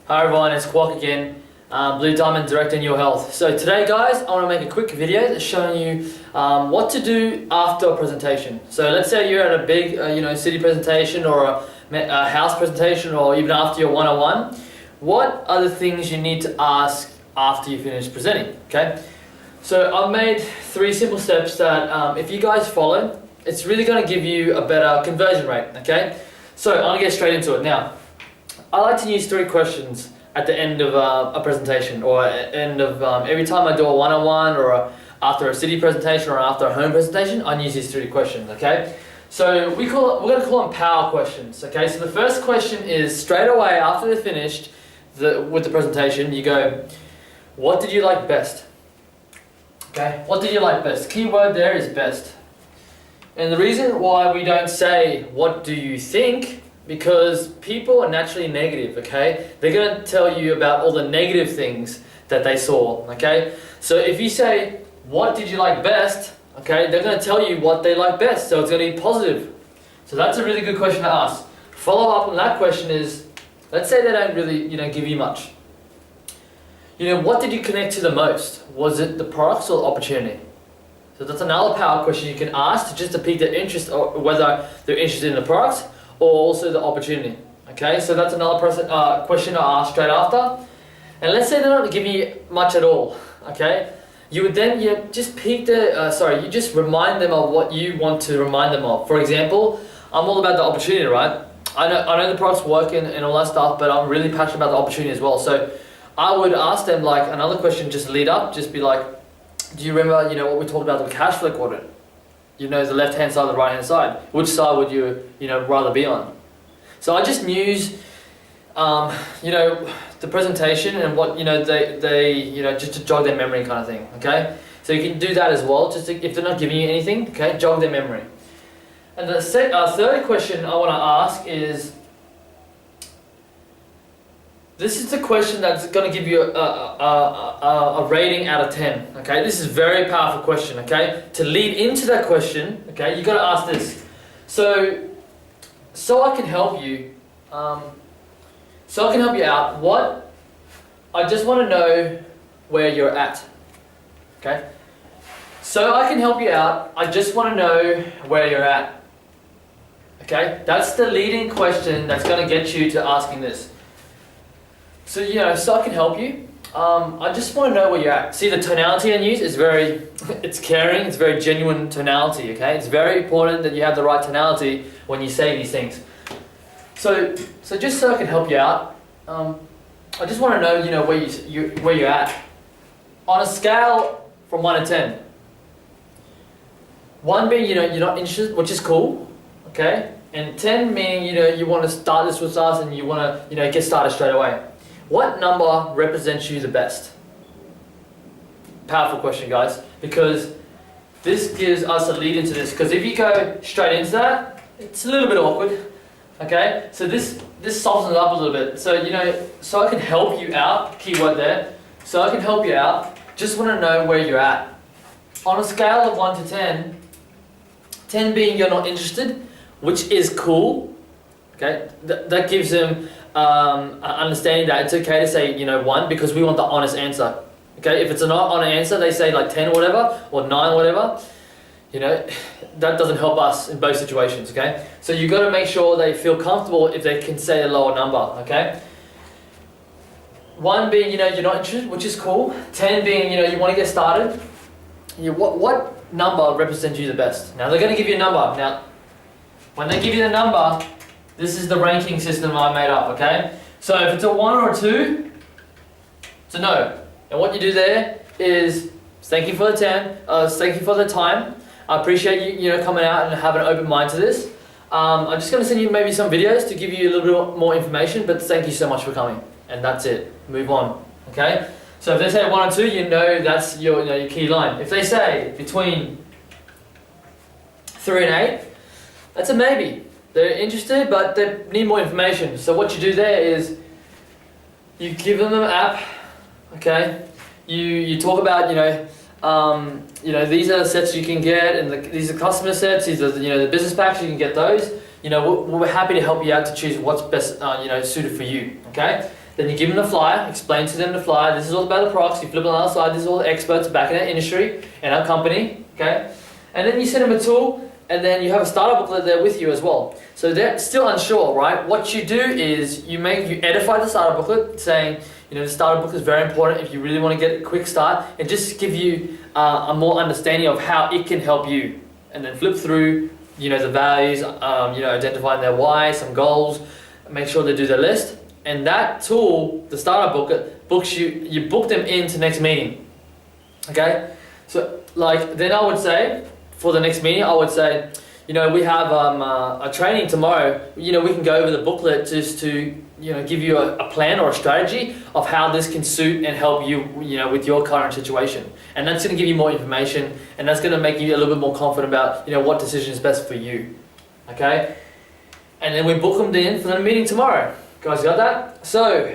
Hi everyone, it's Kwok again, Blue Diamond Directing Your Health. So today guys, I want to make a quick video that's showing you what to do after a presentation. So let's say you're at a big city presentation or a house presentation, or even after your one-on-one. What are the things you need to ask after you finish presenting, okay? So I've made 3 simple steps that if you guys follow, it's really going to give you a better conversion rate, okay? So I'm going to get straight into it now. I like to use 3 questions at the end of a presentation, or end of every time I do a one-on-one, or after a city presentation, or after a home presentation. I use these 3 questions. Okay, so we're going to call them power questions. Okay, so the first question is straight away after they're finished with the presentation. You go, "What did you like best?" Okay, what did you like best? Key word there is best. And the reason why we don't say "What do you think?" because people are naturally negative, okay? They're going to tell you about all the negative things that they saw, okay? So if you say, "What did you like best?" okay, they're going to tell you what they like best, so it's going to be positive. So that's a really good question to ask. Follow up on that question is, let's say they don't really, give you much. What did you connect to the most? Was it the products or the opportunity? So that's another power question you can ask just to pique their interest, or whether they're interested in the products or also the opportunity. Okay, so that's another question to ask straight after. And let's say they're not giving you much at all. Okay, you would then just pique you just remind them of what you want to remind them of. For example, I'm all about the opportunity, right? I know the products work and all that stuff, but I'm really passionate about the opportunity as well. So I would ask them like another question, just lead up, just be like, "Do you remember what we talked about the cash flow quadrant? The left hand side, the right hand side. Which side would you rather be on?" So I just use the presentation and what they just to jog their memory kind of thing. Okay, so you can do that as well. Just if they're not giving you anything, okay, jog their memory. And the third question I want to ask is, this is the question that's going to give you a rating out of 10. Okay, this is a very powerful question. Okay, to lead into that question, okay, you got to ask this. So I can help you. So I can help you out. I just want to know where you're at. Okay, so I can help you out. I just want to know where you're at. Okay, that's the leading question that's going to get you to asking this. So so I can help you. I just want to know where you're at. See, the tonality I use is it's caring, it's very genuine tonality, okay? It's very important that you have the right tonality when you say these things. So just so I can help you out, I just want to know, where you're at. On a scale from 1 to 10. 1 being, you're not interested, which is cool, okay? And 10 meaning, you want to start this with us and you want to, get started straight away. What number represents you the best? Powerful question, guys, because this gives us a lead into this. Because if you go straight into that, it's a little bit awkward. Okay, so this softens it up a little bit. So so I can help you out. Keyword there. So I can help you out. Just want to know where you're at. On a scale of 1 to 10, 10 being you're not interested, which is cool. Okay, that gives them understanding that it's okay to say 1, because we want the honest answer. Okay, if it's a not honest answer, they say like 10 or whatever, or 9 or whatever, that doesn't help us in both situations. Okay, so you got to make sure they feel comfortable if they can say a lower number. Okay, 1 being you're not interested, which is cool. 10 being you want to get started. What number represents you the best? Now they're going to give you a number. Now when they give you the number, this is the ranking system I made up, okay? So if it's a 1 or a 2, it's a no. And what you do there is, thank you for the time. I appreciate you coming out and having an open mind to this. I'm just going to send you maybe some videos to give you a little bit more information, but thank you so much for coming. And that's it. Move on, okay? So if they say 1 or 2, that's your key line. If they say between 3 and 8, that's a maybe. They're interested, but they need more information. So what you do there is, you give them an app, okay? You talk about, these are the sets you can get, and these are customer sets. These are the business packs, you can get those. We're happy to help you out to choose what's best, suited for you. Okay. Then you give them the flyer, explain to them the flyer. This is all about the products. You flip it on the other side. This is all the experts back in our industry and our company. Okay, and then you send them a tool, and then you have a starter booklet there with you as well. So they're still unsure, right? What you do is you edify the starter booklet, saying, the starter booklet is very important if you really want to get a quick start, and just give you a more understanding of how it can help you. And then flip through, the values, identifying their why, some goals, make sure they do their list. And that tool, the starter booklet, you book them into next meeting. Okay? So then I would say, for the next meeting, I would say, we have a training tomorrow. We can go over the booklet just to, give you a plan or a strategy of how this can suit and help you, with your current situation. And that's going to give you more information, and that's going to make you a little bit more confident about, what decision is best for you. Okay? And then we book them in for the meeting tomorrow. Guys, got that? So,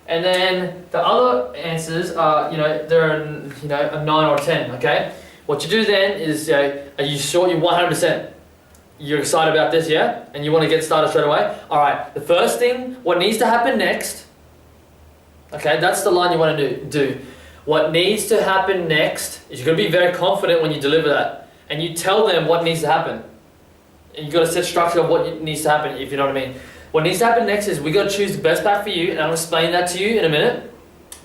and then the other answers are, they're a 9 or 10, okay? What you do then is, are you sure you're 100%? You're excited about this, yeah? And you want to get started straight away? Alright, the first thing, what needs to happen next, okay, that's the line you want to do. What needs to happen next is you're going to be very confident when you deliver that. And you tell them what needs to happen. And you've got to set structure of what needs to happen, if you know what I mean. What needs to happen next is we got to choose the best pack for you, and I'm going to explain that to you in a minute.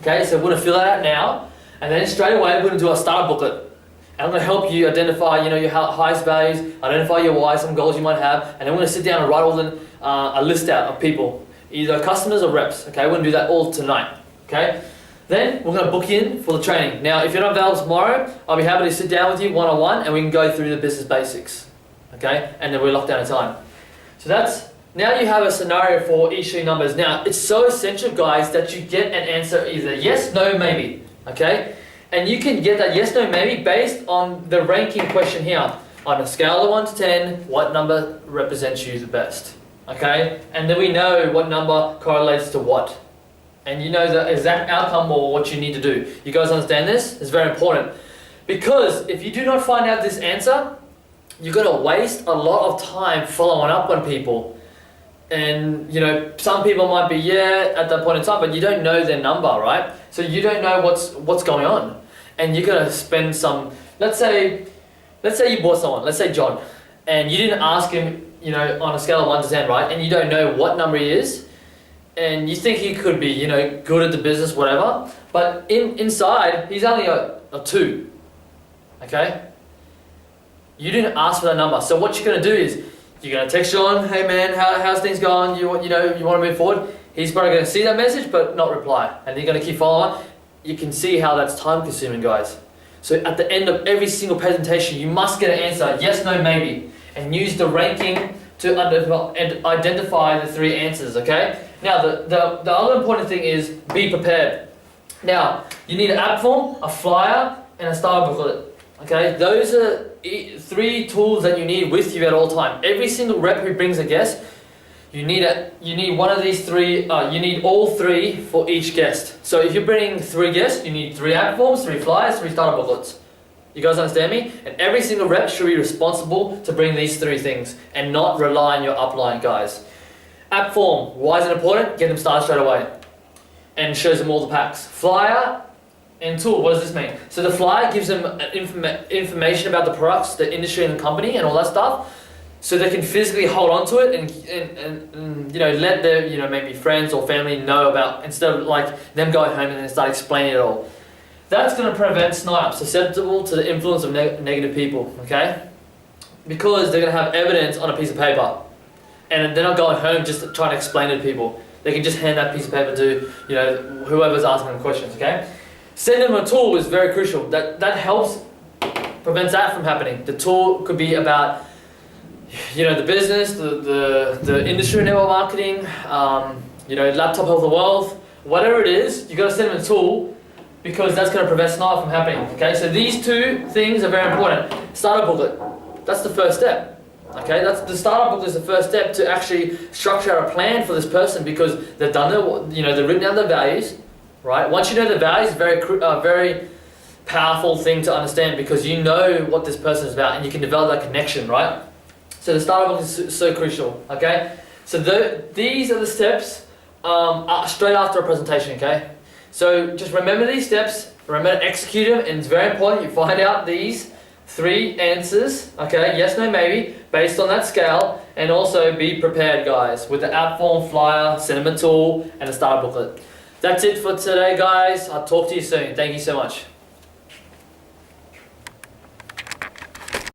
Okay, so we're going to fill that out now, and then straight away we're going to do our starter booklet. And I'm going to help you identify, your highest values, identify your why, some goals you might have, and then we're going to sit down and write all a list out of people, either customers or reps. Okay, we're going to do that all tonight. Okay, then we're going to book you in for the training. Now, if you're not available tomorrow, I'll be happy to sit down with you one-on-one, and we can go through the business basics. Okay, and then we'll lock down a time. So now you have a scenario for each of your numbers. Now, it's so essential, guys, that you get an answer either yes, no, maybe. Okay? And you can get that yes, no, maybe based on the ranking question here. On a scale of 1 to 10, what number represents you the best? Okay? And then we know what number correlates to what. And you know the exact outcome or what you need to do. You guys understand this? It's very important. Because if you do not find out this answer, you're going to waste a lot of time following up on people. And, some people might be, at that point in time, but you don't know their number, right? So you don't know what's going on. And you're going to spend some, let's say you bought someone, let's say John, and you didn't ask him, on a scale of 1 to 10, right? And you don't know what number he is, and you think he could be, good at the business, whatever, but inside, he's only a 2, okay? You didn't ask for that number. So what you're going to do is, you're going to text John, hey man, how's things going? You want to move forward? He's probably going to see that message but not reply. And you're going to keep following. You can see how that's time consuming, guys. So at the end of every single presentation, you must get an answer, yes, no, maybe. And use the ranking to identify the 3 answers, okay? Now, the other important thing is be prepared. Now, you need an app form, a flyer, and a starter booklet. Okay, those are 3 tools that you need with you at all time. Every single rep who brings a guest, you need one of these 3. You need all 3 for each guest. So if you're bringing 3 guests, you need 3 app forms, 3 flyers, 3 starter booklets. You guys understand me? And every single rep should be responsible to bring these 3 things and not rely on your upline, guys. App form, why is it important? Get them started straight away, and shows them all the packs. Flyer and tool, what does this mean? So the flyer gives them information about the products, the industry and the company and all that stuff, so they can physically hold on to it and let their maybe friends or family know about, instead of them going home and then start explaining it all. That's going to prevent snipes susceptible to the influence of negative people, okay? Because they're going to have evidence on a piece of paper, and they're not going home just trying to explain it to people. They can just hand that piece of paper to whoever's asking them questions, okay? Send them a tool is very crucial. That helps, prevents that from happening. The tool could be about, the business, the industry, network marketing, laptop health and wealth, whatever it is. You got to send them a tool because that's going to prevent snipe from happening. Okay, so these 2 things are very important. Starter booklet, that's the first step. Okay, the starter booklet is the first step to actually structure a plan for this person, because they've done they've written down their values. Right? Once you know the values, very powerful thing to understand, because you know what this person is about and you can develop that connection, right? So the starter book is so crucial, okay? So these are the steps straight after a presentation, okay? So just remember these steps, remember to execute them, and it's very important you find out these 3 answers, okay, yes, no, maybe, based on that scale, and also be prepared, guys, with the app form, flyer, cinema tool, and a starter booklet. That's it for today, guys. I'll talk to you soon. Thank you so much.